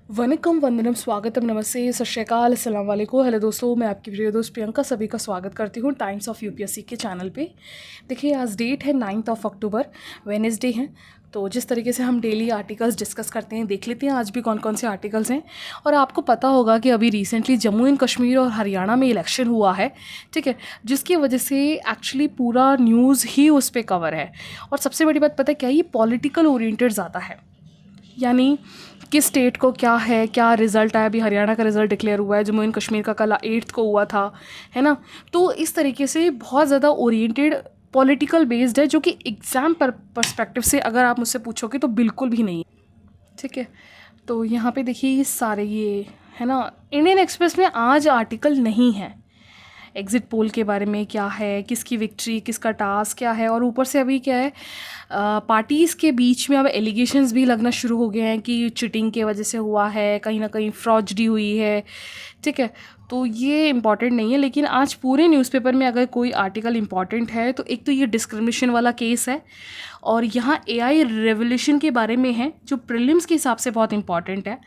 वनकम वंदनम स्वागतम नमस्ते सत श्री अकाल अस्सलाम वालेकुम। हेलो दोस्तों, मैं आपकी प्रिय दोस्त प्रियंका सभी का स्वागत करती हूँ टाइम्स ऑफ यूपीएससी के चैनल पे। देखिए, आज डेट है 9 अक्टूबर, वेडनेसडे है। तो जिस तरीके से हम डेली आर्टिकल्स डिस्कस करते हैं, देख लेते हैं आज भी कौन कौन से आर्टिकल्स हैं। और आपको पता होगा कि अभी रिसेंटली जम्मू एंड कश्मीर और हरियाणा में इलेक्शन हुआ है, ठीक है, जिसकी वजह से एक्चुअली पूरा न्यूज़ ही उस पर कवर है। और सबसे बड़ी बात पता है क्या, ये पॉलिटिकल ओरिएंटेड ज़्यादा है, यानी किस स्टेट को क्या है, क्या रिज़ल्ट आया। अभी हरियाणा का रिज़ल्ट डिक्लेयर हुआ है, जम्मू एंड कश्मीर का कल 8 को हुआ था, है ना। तो इस तरीके से बहुत ज़्यादा ओरिएंटेड पॉलिटिकल बेस्ड है, जो कि एग्ज़ाम पर्सपेक्टिव से अगर आप मुझसे पूछोगे तो बिल्कुल भी नहीं, ठीक है। तो यहाँ पे देखिए ये सारे ये है ना, इंडियन एक्सप्रेस में आज आर्टिकल नहीं है एग्ज़िट पोल के बारे में, क्या है, किसकी विक्ट्री, किसका टास्क क्या है। और ऊपर से अभी क्या है, पार्टीज़ के बीच में अब एलिगेशंस भी लगना शुरू हो गए हैं कि चीटिंग के वजह से हुआ है, कहीं ना कहीं फ्रॉडरी हुई है, ठीक है। तो ये इम्पॉर्टेंट नहीं है, लेकिन आज पूरे न्यूज़पेपर में अगर कोई आर्टिकल इम्पॉर्टेंट है तो एक तो ये डिस्क्रिमिनेशन वाला केस है, और यहाँ एआई रेवोल्यूशन के बारे में है जो प्रीलिम्स के हिसाब से बहुत इंपॉर्टेंट है,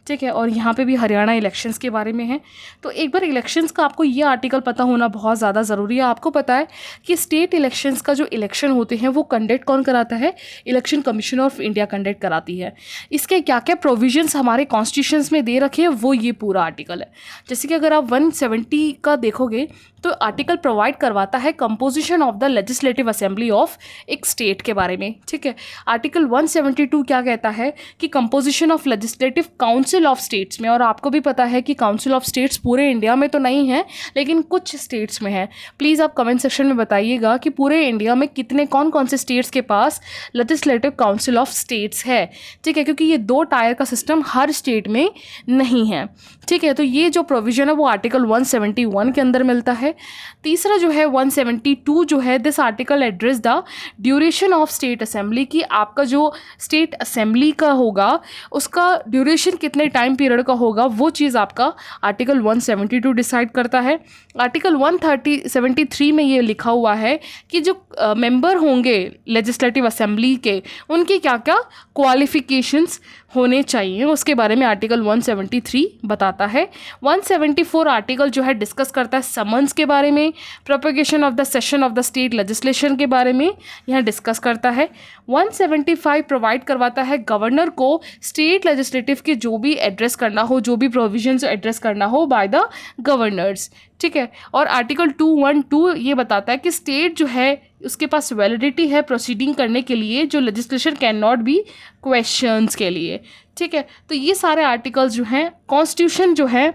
ठीक है। और यहाँ पे भी हरियाणा इलेक्शंस के बारे में है। तो एक बार इलेक्शंस का आपको ये आर्टिकल पता होना बहुत ज़्यादा ज़रूरी है। आपको पता है कि स्टेट इलेक्शंस का जो इलेक्शन होते हैं वो कंडक्ट कौन कराता है, election commission of India conduct कराती है। इसके क्या क्या प्रोविजंस हमारे कॉन्स्टिट्यूशंस में दे रखे हैं वो ये पूरा आर्टिकल है। जैसे कि अगर आप 170 का देखोगे तो आर्टिकल प्रोवाइड करवाता है composition of the legislative assembly of एक स्टेट के बारे में, ठीक है। आर्टिकल 172 क्या कहता है कि composition of legislative council of states में, और आपको भी पता है कि काउंसिल ऑफ स्टेट्स पूरे इंडिया में तो नहीं है लेकिन कुछ स्टेट्स में है। प्लीज़ आप कमेंट सेक्शन में बताइएगा कि पूरे इंडिया में कितने कौन कौन से स्टेट्स के पास लेजिस्लेटिव काउंसिल ऑफ स्टेट्स है, ठीक है, क्योंकि ये 2 टायर का सिस्टम हर स्टेट में नहीं है, ठीक है। तो ये जो प्रोविजन है वो आर्टिकल 171 के अंदर मिलता है। तीसरा जो है 172 जो है, this article address the duration of state assembly, की आपका जो स्टेट असेंबली का होगा उसका ड्यूरेशन कितने टाइम पीरियड का होगा, वो चीज़ आपका आर्टिकल 172 डिसाइड करता है। आर्टिकल 173 में ये लिखा हुआ है कि जो मेंबर होंगे लेजिस्लेटिव असेंबली के, उनके क्या क्या क्वालिफिकेशंस होने चाहिए, उसके बारे में आर्टिकल 173 बताता है। 174 आर्टिकल जो है डिस्कस करता है समन्स के बारे में, propagation of the session of the state legislation के बारे में यहाँ डिस्कस करता है। 175 प्रोवाइड करवाता है गवर्नर को स्टेट लेजिस्लेटिव के जो भी एड्रेस करना हो, जो भी प्रोविजंस एड्रेस करना हो बाय द गवर्नर्स, ठीक है। और आर्टिकल 212 ये बताता है कि स्टेट जो है उसके पास वैलिडिटी है प्रोसीडिंग करने के लिए, जो legislation can not be questions के लिए, ठीक है। तो ये सारे आर्टिकल्स जो हैं, कॉन्स्टिट्यूशन जो है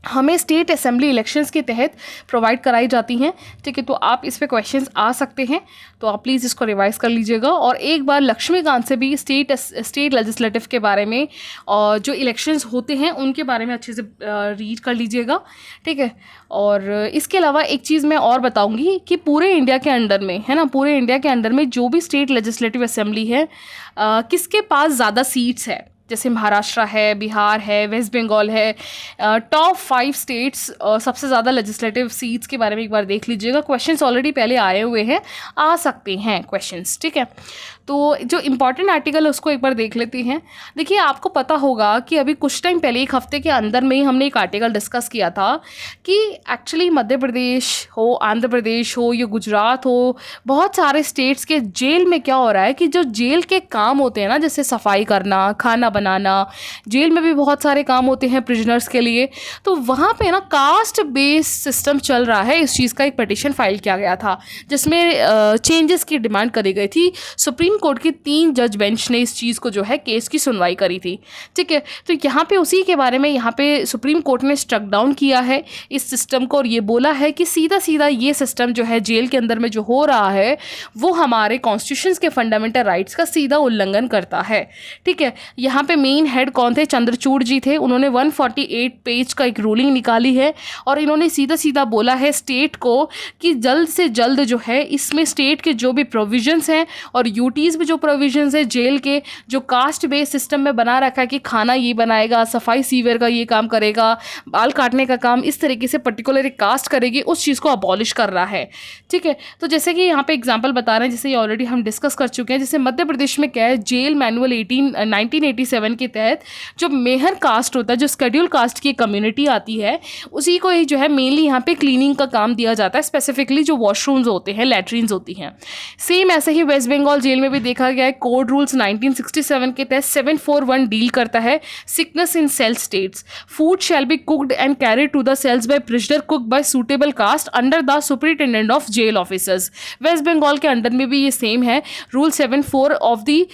हमें स्टेट असेंबली इलेक्शंस के तहत प्रोवाइड कराई जाती हैं, ठीक है। तो आप इस पे क्वेश्चंस आ सकते हैं, तो आप प्लीज़ इसको रिवाइज कर लीजिएगा। और एक बार लक्ष्मीकांत से भी स्टेट लेजिस्लेटिव के बारे में और जो इलेक्शंस होते हैं उनके बारे में अच्छे से रीड कर लीजिएगा, ठीक है। और इसके अलावा एक चीज़ मैं और बताऊँगी कि पूरे इंडिया के अंडर में, है ना, पूरे इंडिया के अंडर में जो भी स्टेट लेजिस्लेटिव असेंबली है, किसके पास ज़्यादा सीट्स है, जैसे महाराष्ट्र है, बिहार है, वेस्ट बंगाल है, टॉप 5 स्टेट्स सबसे ज़्यादा लेजिस्लेटिव सीट्स के बारे में एक बार देख लीजिएगा। क्वेश्चंस ऑलरेडी पहले आए हुए हैं, आ सकते हैं क्वेश्चंस, ठीक है। तो जो इम्पॉर्टेंट आर्टिकल है उसको एक बार देख लेते हैं। देखिए, आपको पता होगा कि अभी कुछ टाइम पहले, एक हफ्ते के अंदर में ही हमने एक आर्टिकल डिस्कस किया था कि एक्चुअली मध्य प्रदेश हो, आंध्र प्रदेश हो या गुजरात हो, बहुत सारे स्टेट्स के जेल में क्या हो रहा है कि जो जेल के काम होते हैं ना, जैसे सफाई करना, खाना बनाना, जेल में भी बहुत सारे काम होते हैं प्रिजनर्स के लिए, तो वहाँ पे ना कास्ट बेस्ड सिस्टम चल रहा है। इस चीज़ का एक पिटीशन फाइल किया गया था जिसमें चेंजेस की डिमांड करी गई थी। सुप्रीम कोर्ट की 3 जज बेंच ने इस चीज़ को जो है केस की सुनवाई करी थी, ठीक है। तो यहाँ पे उसी के बारे में यहाँ पे सुप्रीम कोर्ट ने स्ट्रक डाउन किया है इस सिस्टम को, और ये बोला है कि सीधा सीधा ये सिस्टम जो है जेल के अंदर में जो हो रहा है वो हमारे कॉन्स्टिट्यूशंस के फंडामेंटल राइट्स का सीधा उल्लंघन करता है, ठीक है। यहाँ पे मेन हेड कौन थे, चंद्रचूड़ जी थे। उन्होंने 148 पेज का एक रूलिंग निकाली है और इन्होंने सीधा सीधा बोला है स्टेट को कि जल्द से जल्द जो है इसमें स्टेट के जो भी प्रोविजंस हैं और यूटीज़ फीस में जो प्रोविजंस है जेल के, जो कास्ट बेस्ड सिस्टम में बना रखा है कि खाना ये बनाएगा, सफाई सीवर का ये काम करेगा, बाल काटने का काम इस तरीके से पर्टिकुलर एक कास्ट करेगी, उस चीज़ को अबॉलिश कर रहा है। ठीक है, तो जैसे कि यहाँ पे एग्जांपल बता रहे हैं, जैसे ये ऑलरेडी हम डिस्कस कर चुके हैं। जैसे मध्य प्रदेश में क्या है, जेल मैनुअल 1987 के तहत जो मेहर कास्ट होता है, जो शेड्यूल कास्ट की कम्युनिटी आती है, उसी को ही जो है मेनली यहाँ पे क्लीनिंग का काम दिया जाता है, स्पेसिफिकली जो वॉशरूम्स होते हैं, लैट्रीन्स होती हैं। सेम ऐसे ही वेस्ट बंगाल जेल में भी देखा गया है। कोड रूल्स 1967 के तहत 741 डील करता है sickness in cell states. Food shall be cooked and carried to the cells by prisoner cook by suitable caste under the superintendent of jail officers. West Bengal के अंडर में भी ये सेम है। Rule 74 of the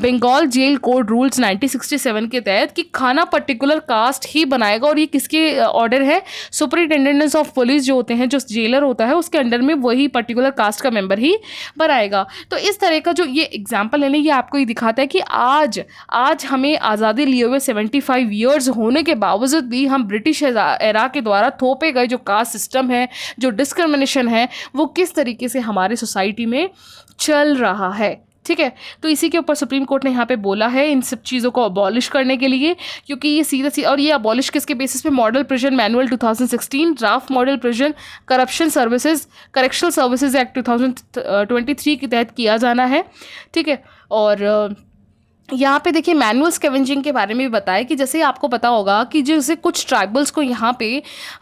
Bengal jail code rules 1967 के तहत कि खाना particular caste ही बनाएगा, और ये किसके ऑर्डर है, सुपरिटेंडेंट ऑफ पुलिस जो होते हैं, जो जेलर होता है उसके अंडर में वही पर्टिकुलर कास्ट का मेंबर ही बनाएगा। तो इस तरह का जो ये एग्जाम्पल है ना, ये आपको ये दिखाता है कि आज हमें आज़ादी लिए हुए 75 ईयर्स होने के बावजूद भी हम ब्रिटिश एरा के द्वारा थोपे गए जो कास्ट सिस्टम है, जो डिस्क्रिमिनेशन है, वो किस तरीके से हमारे सोसाइटी में चल रहा है। ठीक है, तो इसी के ऊपर सुप्रीम कोर्ट ने यहाँ पे बोला है इन सब चीज़ों को अबॉलिश करने के लिए, क्योंकि ये सीधा और ये अबॉलिश किसके बेसिस पे, model prison manual 2016, draft model prison correctional services act 2023 के तहत किया जाना है। ठीक है, और यहाँ पे देखिए मैनुअल स्कैवेंजिंग के बारे में भी बताया कि जैसे आपको पता होगा कि जैसे कुछ ट्राइबल्स को यहाँ पे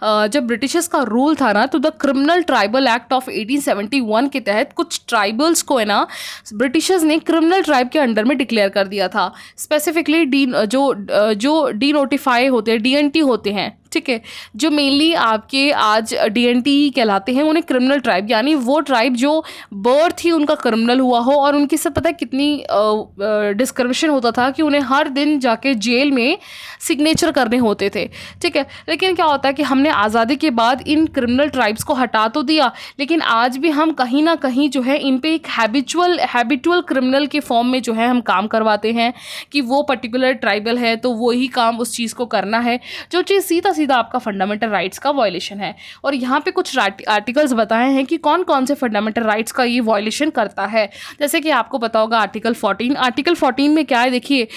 जब ब्रिटिशर्स का रूल था ना, तो the criminal tribal act of 1871 के तहत कुछ ट्राइबल्स को है ना ब्रिटिशर्स ने क्रिमिनल ट्राइब के अंडर में डिक्लेयर कर दिया था। स्पेसिफिकली जो डी नोटिफाई होते हैं, DNT होते हैं, ठीक है, जो मेनली आपके आज DNT कहलाते हैं, उन्हें क्रिमिनल ट्राइब, यानी वो ट्राइब जो बर्थ ही उनका क्रिमिनल हुआ हो, और उनके साथ पता है कितनी डिस्क्रिमिनेशन होता था कि उन्हें हर दिन जाके जेल में सिग्नेचर करने होते थे। ठीक है, लेकिन क्या होता है कि हमने आज़ादी के बाद इन क्रिमिनल ट्राइब्स को हटा तो दिया, लेकिन आज भी हम कहीं ना कहीं जो है इन पे एक हैबिचुअल क्रिमिनल के फॉर्म में जो है हम काम करवाते हैं कि वो पर्टिकुलर ट्राइबल है तो वही काम उस चीज़ को करना है, जो चीज़ सीधा आपका फंडामेंटल राइट्स का वायलेशन है। और यहाँ पे कुछ आर्टिकल्स बताए हैं कि कौन कौन से फंडामेंटल राइट्स का ये वायलेशन करता है। जैसे कि आपको पता होगा आर्टिकल 14 में क्या है, देखिए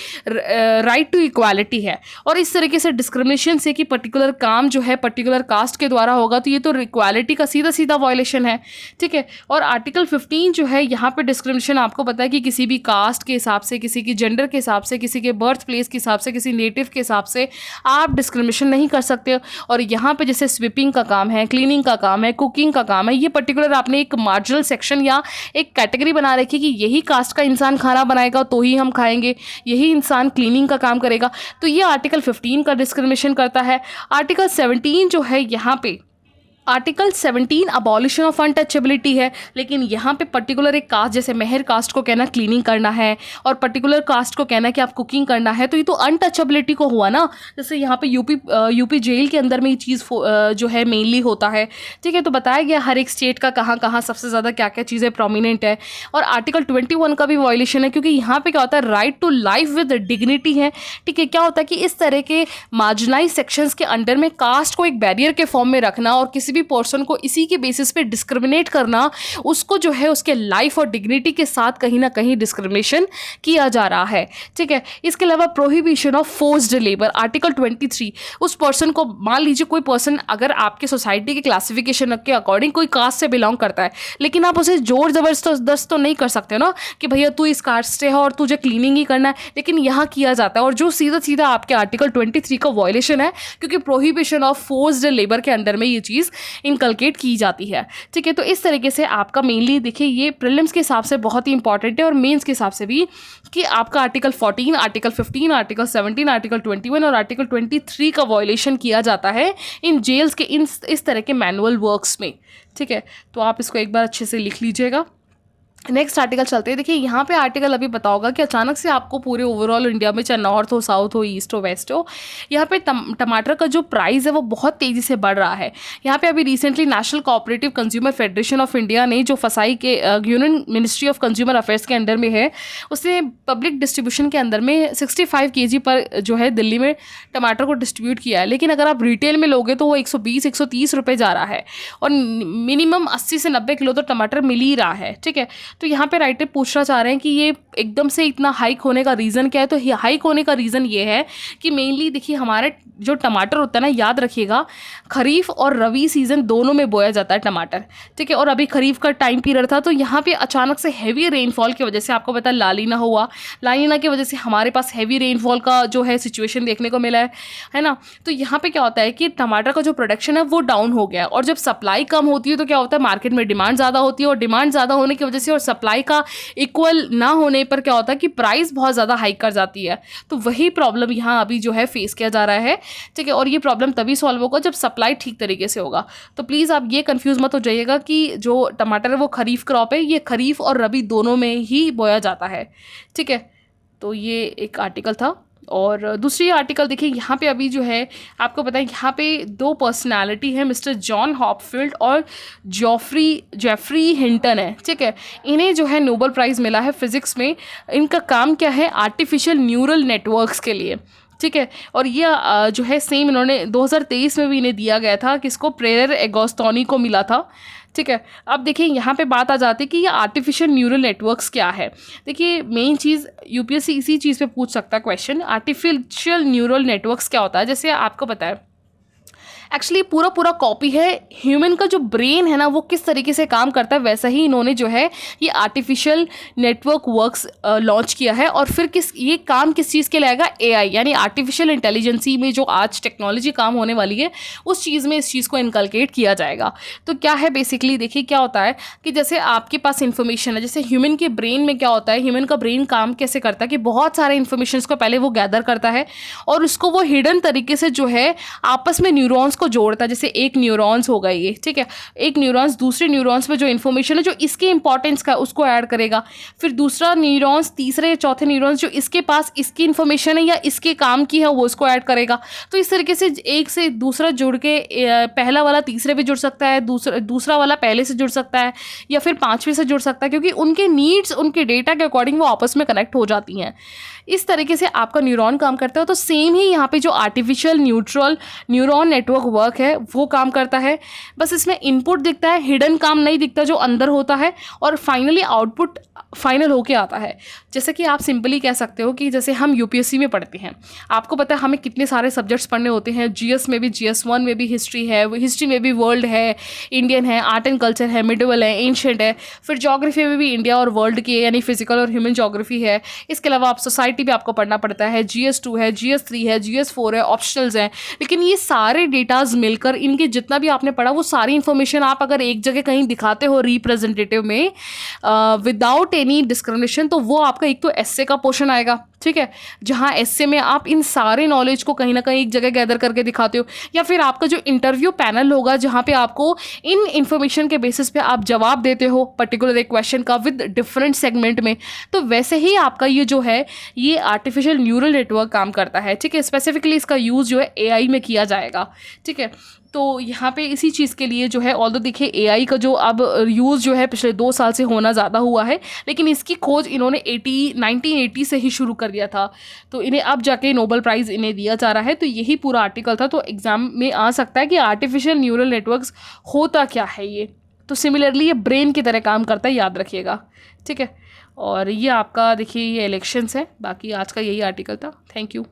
राइट टू इक्वालिटी है, और इस तरीके से डिस्क्रिमिनेशन से कि पर्टिकुलर काम जो है पर्टिकुलर कास्ट के द्वारा होगा, तो ये तो इक्वालिटी का सीधा वायलेशन है। ठीक है, और आर्टिकल 15 जो है, यहाँ पे डिस्क्रिमिनेशन आपको पता है कि किसी भी कास्ट के हिसाब से, किसी की जेंडर के हिसाब से, किसी के बर्थ प्लेस के हिसाब से, किसी नेटिव के हिसाब से आप डिस्क्रिमिनेशन नहीं कर सकते। और यहाँ पे जैसे स्वीपिंग का काम है, क्लीनिंग का काम है, कुकिंग का काम है, ये पर्टिकुलर आपने एक मार्जिनल सेक्शन या एक कैटेगरी बना रखी कि यही कास्ट का इंसान खाना बनाएगा तो ही हम खाएंगे, यही इंसान क्लीनिंग का काम करेगा, तो ये आर्टिकल 15 का डिस्क्रिमिनेशन करता है। आर्टिकल 17 जो है, यहाँ पे आर्टिकल 17 अबॉलिशन ऑफ अनटचेबिलिटी है, लेकिन यहाँ पे पर्टिकुलर एक कास्ट, जैसे मेहर कास्ट को कहना क्लीनिंग करना है और पर्टिकुलर कास्ट को कहना कि आप कुकिंग करना है, तो ये तो अनटचेबिलिटी को हुआ ना। जैसे यहाँ पे यूपी जेल के अंदर में ये चीज़ जो है मेनली होता है। ठीक है, तो बताया गया हर एक स्टेट का कहाँ सबसे ज़्यादा क्या क्या चीज़ें प्रोमिनेंट है। और आर्टिकल 21 का भी वायलेशन है, क्योंकि यहाँ पे क्या होता है, right to life with dignity है। ठीक है, क्या होता है कि इस तरह के मार्जिनाइज सेक्शंस के अंडर में कास्ट को एक बैरियर के फॉर्म में रखना और किसी भी पर्सन को इसी के बेसिस पे डिस्क्रिमिनेट करना, उसको जो है उसके लाइफ और डिग्निटी के साथ कहीं ना कहीं डिस्क्रिमिनेशन किया जा रहा है। ठीक है, इसके अलावा prohibition of forced labour, article 23, उस पर्सन को, मान लीजिए कोई पर्सन अगर आपके सोसाइटी के क्लासिफिकेशन के अकॉर्डिंग कोई कास्ट से बिलोंग करता है, लेकिन आप उसे जोर जबरदस्त तो नहीं कर सकते ना कि भैया तू इस कास्ट से है और तुझे क्लीनिंग ही करना है, लेकिन यहाँ किया जाता है, और जो सीधा आपके आर्टिकल 23 का वायलेशन है, क्योंकि प्रोहिबिशन ऑफ फोर्स्ड लेबर के अंडर में ये चीज़ इनकलकेट की जाती है। ठीक है, तो इस तरीके से आपका मेनली देखिए ये प्रीलिम्स के हिसाब से बहुत ही इंपॉर्टेंट है, और मेंस के हिसाब से भी, कि आपका आर्टिकल 14, आर्टिकल 15, आर्टिकल 17, आर्टिकल 21 और आर्टिकल 23 का वायलेशन किया जाता है इन जेल्स के इस तरह के मैनुअल वर्क्स में। ठीक है, तो आप इसको एक बार अच्छे से लिख लीजिएगा। नेक्स्ट आर्टिकल चलते हैं। देखिए यहाँ पे आर्टिकल अभी पता होगा कि अचानक से आपको पूरे ओवरऑल इंडिया में, चाहे नॉर्थ हो, साउथ हो, ईस्ट हो, वेस्ट हो, यहाँ पे टमाटर का जो प्राइस है वो बहुत तेज़ी से बढ़ रहा है। यहाँ पे अभी recently national cooperative consumer federation of India ने, जो फसाई के union ministry of consumer affairs के अंडर में है, उसने पब्लिक डिस्ट्रीब्यूशन के अंदर में 65 kg पर जो है दिल्ली में टमाटर को डिस्ट्रीब्यूट किया है। लेकिन अगर आप रिटेल में लोगे तो वो 120-130 रुपये जा रहा है, और मिनिमम 80 से 90 किलो तो टमाटर मिल ही रहा है। ठीक है, तो यहाँ पे राइटर पूछना चाह रहे हैं कि ये एकदम से इतना हाइक होने का रीज़न क्या है। तो हाइक होने का रीज़न ये है कि मेनली देखिए हमारे जो टमाटर होता है ना, याद रखिएगा खरीफ और रबी सीज़न दोनों में बोया जाता है टमाटर, ठीक है। और अभी खरीफ का टाइम पीरियड था, तो यहाँ पे अचानक से हैवी रेनफॉल की वजह से आपको पता है लालीना हुआ, लालीना की वजह से हमारे पास हैवी रेनफॉल का जो है सिचुएशन देखने को मिला है ना। तो यहाँ पे क्या होता है कि टमाटर का जो प्रोडक्शन है वो डाउन हो गया, और जब सप्लाई कम होती है तो क्या होता है मार्केट में डिमांड ज़्यादा होती है, और डिमांड ज़्यादा होने की वजह से और सप्लाई का इक्वल ना होने पर क्या होता है कि प्राइस बहुत ज़्यादा हाइक कर जाती है। तो वही प्रॉब्लम यहाँ अभी जो है फेस किया जा रहा है, ठीक है। और ये प्रॉब्लम तभी सॉल्व होगा जब सप्लाई ठीक तरीके से होगा। तो प्लीज़ आप ये कंफ्यूज मत हो जाइएगा कि जो टमाटर है वो खरीफ क्रॉप है, ये खरीफ और रबी दोनों में ही बोया जाता है, ठीक है। तो ये एक आर्टिकल था। और दूसरी आर्टिकल देखिए यहाँ पे अभी जो है आपको पता है यहाँ पे दो पर्सनालिटी है, मिस्टर जॉन हॉपफील्ड और जेफरी हिंटन है, ठीक है। इन्हें जो है नोबेल प्राइज़ मिला है फिज़िक्स में। इनका काम क्या है, आर्टिफिशियल न्यूरल नेटवर्क्स के लिए, ठीक है। और ये जो है सेम इन्होंने 2023 में भी इन्हें दिया गया था, किसको, प्रेयर एगोस्टोनी को मिला था, ठीक है। अब देखिए यहाँ पे बात आ जाती है कि ये आर्टिफिशियल न्यूरल नेटवर्क्स क्या है। देखिए मेन चीज़ यूपीएससी इसी चीज़ पे पूछ सकता है क्वेश्चन, आर्टिफिशियल न्यूरल नेटवर्क्स क्या होता है। जैसे आपको पता है एक्चुअली पूरा कॉपी है ह्यूमन का जो ब्रेन है ना वो किस तरीके से काम करता है, वैसा ही इन्होंने जो है ये आर्टिफिशियल नेटवर्क वर्क्स लॉन्च किया है। और फिर ये काम किस चीज़ के लिए आएगा, एआई यानी आर्टिफिशियल इंटेलिजेंसी में जो आज टेक्नोलॉजी काम होने वाली है उस चीज़ में इस चीज़ को इनकलकेट किया जाएगा। तो क्या है बेसिकली, देखिए क्या होता है कि जैसे आपके पास इन्फॉर्मेशन है, जैसे ह्यूमन के ब्रेन में क्या होता है, ह्यूमन का ब्रेन काम कैसे करता है कि बहुत सारे इन्फॉर्मेशन को पहले वो गैदर करता है और उसको वो हिडन तरीके से जो है आपस में न्यूरॉन्स को जोड़ता है। जैसे एक न्यूरॉन्स हो गई ये, ठीक है, एक न्यूरॉन्स दूसरे न्यूरॉन्स में जो इन्फॉर्मेशन है जो इसके इंपॉर्टेंस का उसको ऐड करेगा, फिर दूसरा न्यूरॉन्स तीसरे या चौथे न्यूरॉन्स जो इसके पास इसकी इन्फॉर्मेशन है या इसके काम की है वो उसको ऐड करेगा। तो इस तरीके से एक से दूसरा जुड़ के पहला वाला तीसरे भी जुड़ सकता है, दूसरा वाला पहले से जुड़ सकता है या फिर पांचवें से जुड़ सकता है, क्योंकि उनके नीड्स उनके डेटा के अकॉर्डिंग वो आपस में कनेक्ट हो जाती हैं। इस तरीके से आपका न्यूरॉन काम करता है। तो सेम ही यहाँ पे जो आर्टिफिशियल न्यूरॉन नेटवर्क वर्क है वो काम करता है, बस इसमें इनपुट दिखता है, हिडन काम नहीं दिखता जो अंदर होता है, और फाइनली आउटपुट फाइनल होके आता है। जैसे कि आप सिंपली कह सकते हो कि जैसे हम यूपीएससी में पढ़ते हैं, आपको पता है हमें कितने सारे सब्जेक्ट्स पढ़ने होते हैं, जीएस में भी GS1 में भी हिस्ट्री है, हिस्ट्री में भी वर्ल्ड है, इंडियन है, आर्ट एंड कल्चर है, मिडिवल है, एंशिएंट है, फिर ज्योग्राफी में भी इंडिया और वर्ल्ड की यानी फिजिकल और ह्यूमन ज्योग्राफी है। इसके अलावा आप सोसाइटी भी आपको पढ़ना पड़ता है, GS2 है, GS3 है, GS4 है, ऑप्शनल्स हैं। लेकिन ये सारे डेटाज मिलकर इनके जितना भी आपने पढ़ा वो सारी इन्फॉर्मेशन आप अगर एक जगह कहीं दिखाते हो रिप्रेजेंटेटिव में विदाउट एनी डिस्क्रिमिनेशन, तो वो आपका एक तो एस्से का पोर्शन आएगा, ठीक है, जहाँ एस्से में आप इन सारे नॉलेज को कहीं ना कहीं एक जगह गैदर करके दिखाते हो, या फिर आपका जो इंटरव्यू पैनल होगा जहाँ पे आपको इन इंफॉर्मेशन के बेसिस पे आप जवाब देते हो पर्टिकुलर एक क्वेश्चन का विद डिफरेंट सेगमेंट में। तो वैसे ही आपका ये जो है ये आर्टिफिशियल न्यूरल नेटवर्क काम करता है, ठीक है। स्पेसिफिकली इसका यूज़ जो है एआई में किया जाएगा, ठीक है। तो यहाँ पे इसी चीज़ के लिए जो है ऑल्दो देखिए एआई का जो अब यूज़ जो है पिछले 2 साल से होना ज़्यादा हुआ है, लेकिन इसकी खोज इन्होंने 1980 से ही शुरू कर दिया था। तो इन्हें अब जाके नोबेल प्राइज़ इन्हें दिया जा रहा है। तो यही पूरा आर्टिकल था। तो एग्ज़ाम में आ सकता है कि आर्टिफिशियल न्यूरल नेटवर्क्स होता क्या है ये। तो सिमिलरली ये ब्रेन की तरह काम करता है, याद रखिएगा, ठीक है। और ये आपका देखिए ये इलेक्शंस है। बाकी आज का यही आर्टिकल था। Thank you.